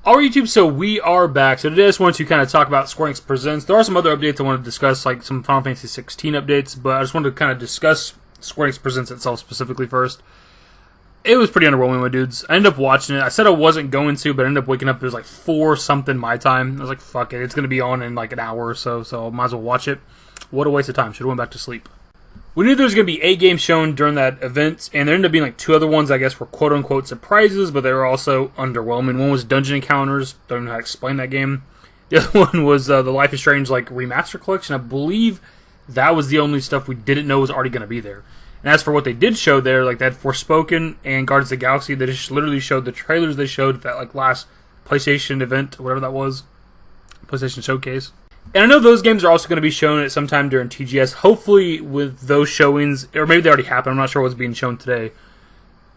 Alright YouTube, so we are back. So today I just wanted to kind of talk about Square Enix Presents. There are some other updates I want to discuss, like some Final Fantasy 16 updates, but I just wanted to kind of discuss Square Enix Presents itself specifically first. It was pretty underwhelming, my dudes. I ended up watching it. I said I wasn't going to, but I ended up waking up, it was like 4 something my time. I was like, fuck it, it's going to be on in like an hour or so I might as well watch it. What a waste of time. Should have went back to sleep. We knew there was going to be 8 games shown during that event, and there ended up being like 2 other ones, I guess, were quote-unquote surprises, but they were also underwhelming. One was Dungeon Encounters. Don't know how to explain that game. The other one was the Life is Strange like Remaster Collection. I believe that was the only stuff we didn't know was already going to be there. And as for what they did show there, like that Forspoken and Guardians of the Galaxy, they just literally showed the trailers they showed at that like last PlayStation event, whatever that was, PlayStation Showcase. And I know those games are also going to be shown at some time during TGS. Hopefully with those showings, or maybe they already happened, I'm not sure what's being shown today.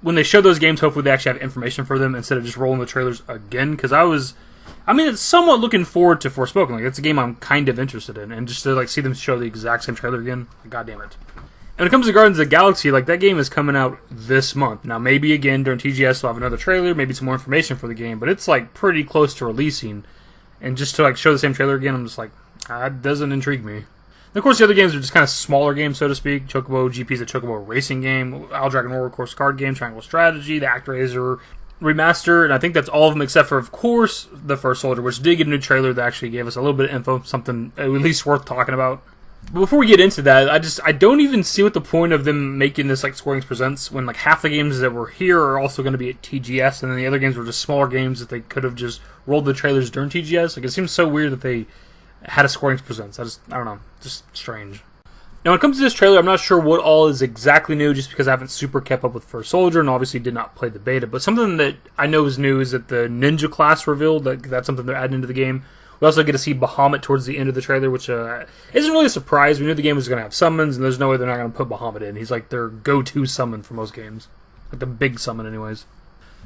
When they show those games, hopefully they actually have information for them instead of just rolling the trailers again. Because it's somewhat looking forward to Forspoken. Like, it's a game I'm kind of interested in. And just to like see them show the exact same trailer again, like, god damn it. And when it comes to Guardians of the Galaxy, like, that game is coming out this month. Now, maybe again during TGS we'll have another trailer, maybe some more information for the game. But it's like pretty close to releasing. And just to like show the same trailer again, I'm just like, that doesn't intrigue me. And of course, the other games are just kind of smaller games, so to speak. Chocobo GP is a Chocobo racing game. Owl Dragon War, of course, card game. Triangle Strategy, the ActRaiser remaster, and I think that's all of them except for, of course, the First Soldier, which did get a new trailer that actually gave us a little bit of info, something at least worth talking about. But before we get into that, I don't even see what the point of them making this like Square Enix Presents when like half the games that were here are also going to be at TGS, and then the other games were just smaller games that they could have just rolled the trailers during TGS. Like, it seems so weird that they had a Square Enix Presents. I don't know, just strange. Now, when it comes to this trailer, I'm not sure what all is exactly new, just because I haven't super kept up with First Soldier, and obviously did not play the beta. But something that I know is new is that the Ninja class revealed. That's something they're adding into the game. We also get to see Bahamut towards the end of the trailer, which isn't really a surprise. We knew the game was going to have summons, and there's no way they're not going to put Bahamut in. He's like their go-to summon for most games. Like the big summon, anyways.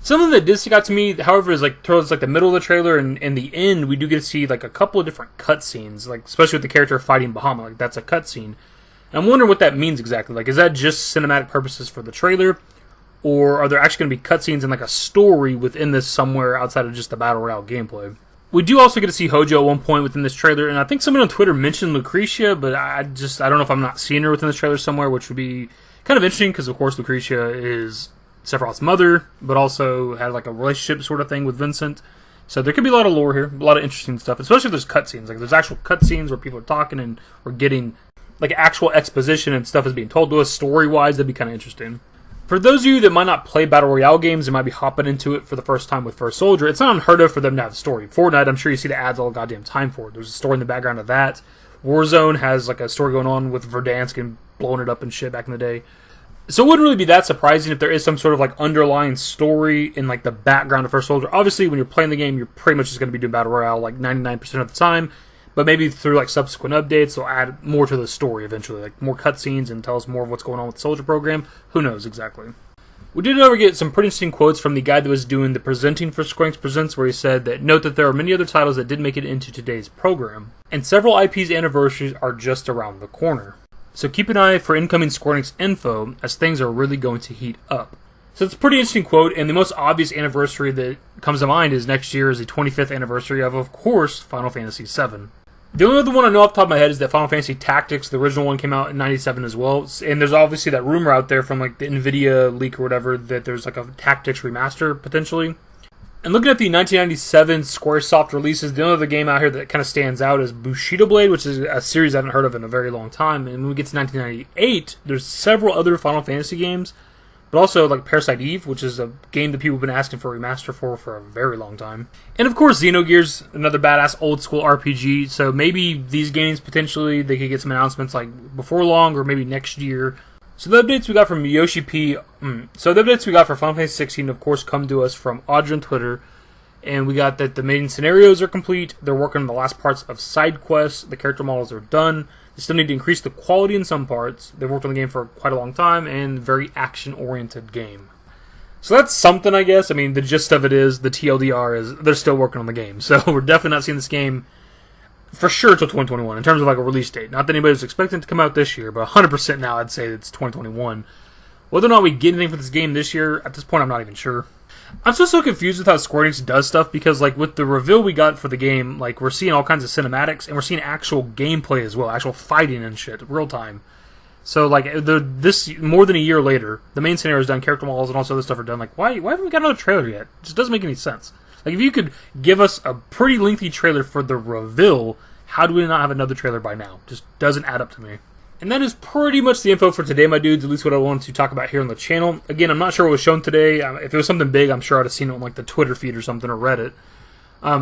Something that did stick out to me, however, is like towards like the middle of the trailer and in the end, we do get to see like a couple of different cutscenes, like especially with the character fighting Bahamut. Like, that's a cutscene. And I'm wondering what that means exactly. Like, is that just cinematic purposes for the trailer, or are there actually going to be cutscenes and like a story within this somewhere outside of just the battle royale gameplay? We do also get to see Hojo at one point within this trailer, and I think someone on Twitter mentioned Lucretia, but I don't know if I'm not seeing her within this trailer somewhere, which would be kind of interesting, because of course Lucretia is Sephiroth's mother, but also had like a relationship sort of thing with Vincent. So there could be a lot of lore here, a lot of interesting stuff, especially if there's cutscenes. Like, there's actual cutscenes where people are talking and we're getting like actual exposition and stuff is being told to us story-wise. That'd be kind of interesting. For those of you that might not play Battle Royale games and might be hopping into it for the first time with First Soldier, it's not unheard of for them to have a story. Fortnite, I'm sure you see the ads all the goddamn time for it. There's a story in the background of that. Warzone has like a story going on with Verdansk and blowing it up and shit back in the day. So it wouldn't really be that surprising if there is some sort of like underlying story in like the background of First Soldier. Obviously, when you're playing the game, you're pretty much just going to be doing Battle Royale like 99% of the time. But maybe through like subsequent updates, they'll add more to the story eventually, like more cutscenes and tell us more of what's going on with the Soldier program. Who knows exactly? We did however get some pretty interesting quotes from the guy that was doing the presenting for Square Enix Presents, where he said that, note that there are many other titles that did make it into today's program, and several IPs' anniversaries are just around the corner. So keep an eye for incoming Square Enix info, as things are really going to heat up. So it's a pretty interesting quote, and the most obvious anniversary that comes to mind is next year is the 25th anniversary of course, Final Fantasy VII. The only other one I know off the top of my head is that Final Fantasy Tactics, the original one, came out in 97 as well. And there's obviously that rumor out there from like the NVIDIA leak or whatever that there's like a Tactics remaster potentially. And looking at the 1997 Squaresoft releases, the only other game out here that kind of stands out is Bushido Blade, which is a series I haven't heard of in a very long time. And when we get to 1998, there's several other Final Fantasy games, but also like Parasite Eve, which is a game that people have been asking for a remaster for a very long time. And of course, Xenogears, another badass old school RPG. So maybe these games potentially they could get some announcements like before long or maybe next year. So the updates we got from Yoshi P. So the updates we got for Final Fantasy 16, of course, come to us from Audrey on Twitter. And we got that the main scenarios are complete. They're working on the last parts of side quests. The character models are done. They still need to increase the quality in some parts. They've worked on the game for quite a long time, and very action-oriented game. So that's something, I guess. I mean, the gist of it is, the TLDR is, they're still working on the game. So we're definitely not seeing this game for sure until 2021, in terms of like a release date. Not that anybody was expecting it to come out this year, but 100% now I'd say it's 2021. Whether or not we get anything for this game this year, at this point I'm not even sure. I'm still so confused with how Square Enix does stuff, because like with the reveal we got for the game, like we're seeing all kinds of cinematics and we're seeing actual gameplay as well, actual fighting and shit, real time. So like this more than a year later, the main scenario is done, character models and all this other stuff are done. Like why haven't we got another trailer yet? It just doesn't make any sense. Like if you could give us a pretty lengthy trailer for the reveal, how do we not have another trailer by now? Just doesn't add up to me. And that is pretty much the info for today, my dudes, at least what I wanted to talk about here on the channel. Again, I'm not sure what was shown today. If it was something big, I'm sure I'd have seen it on like the Twitter feed or something, or Reddit.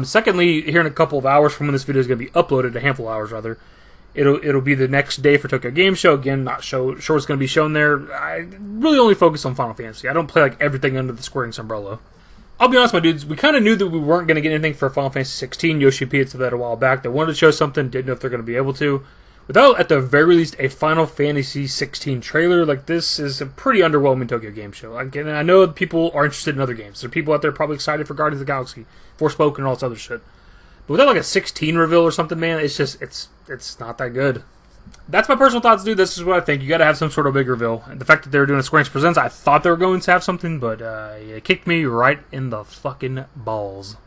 Secondly, here in a couple of hours from when this video is going to be uploaded, a handful of hours rather, it'll be the next day for Tokyo Game Show. Again, not sure what's going to be shown there. I really only focus on Final Fantasy. I don't play like everything under the Square Enix umbrella. I'll be honest, my dudes, we kind of knew that we weren't going to get anything for Final Fantasy 16. Yoshi P had said that a while back. They wanted to show something, didn't know if they're going to be able to. Without, at the very least, a Final Fantasy 16 trailer, like this is a pretty underwhelming Tokyo Game Show. Again, I know people are interested in other games. There are people out there probably excited for Guardians of the Galaxy, Forspoken, and all this other shit. But without like a 16 reveal or something, man, it's just, it's not that good. That's my personal thoughts, dude. This is what I think. You got to have some sort of big reveal. And the fact that they were doing a Square Enix Presents, I thought they were going to have something, but it kicked me right in the fucking balls.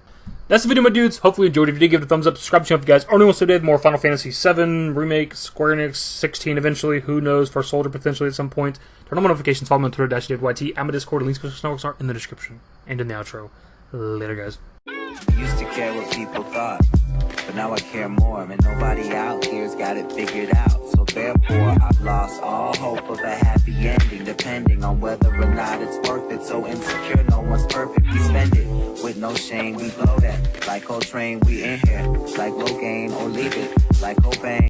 That's the video, my dudes. Hopefully you enjoyed. If you did, give it a thumbs up. Subscribe to the channel if you guys are new ones today. More Final Fantasy 7, Remake, Square Enix, 16 eventually. Who knows? For Soldier potentially at some point. Turn on my notifications. Follow me on Twitter, @DaveYT. I'm a Discord. Links to networks are in the description and in the outro. Later, guys. Used to care what people thought, but now I care more, and nobody out here's got it figured out. So therefore, I've lost all hope of a happy ending, depending on whether or not it's worth it. So insecure, no one's perfect. We spend it with no shame. We blow that like Coltrane. We in here like Rogaine, or leave it like Cobain.